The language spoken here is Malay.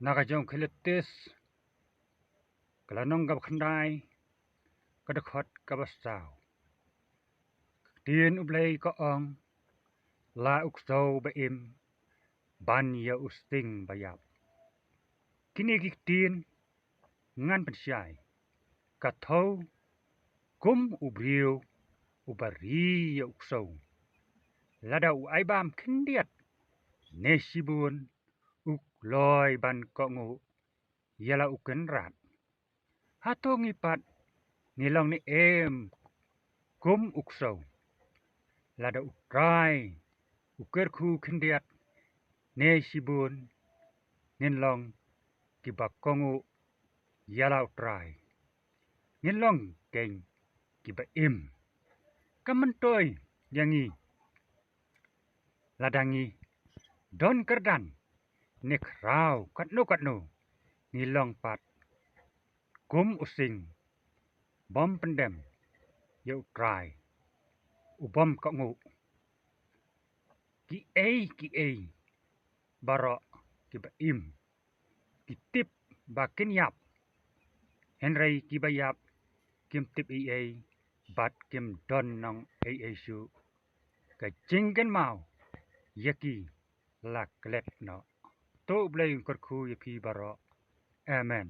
nakajong khilitis kalanong gab khandai kadakhot kabastaw tien ublei ko ong la ukso ba im ban ya usting bayap kini gik tien ngan pensyai kathau kum ubriu ubari ya ukso lada u ai bam khindiat nesibun uk loi ban ko ngu yala uken rat hato ngipat nilong ni em kum ukso lada ukrai uker khu khindiat nesibun ninlong kibak kongu yala ukrai ninlong keng kiba im kamantoy yangi ladangi don kerdan nek rau katno nilong pat kum using bom pendem yau trai ubom kongu ki ei baro kiba im kitip bakin yap henry kiba yap kim tip ei bat kim don nong ei su ka jingen mau yaki la klet no to blay kor khu yapi baro amen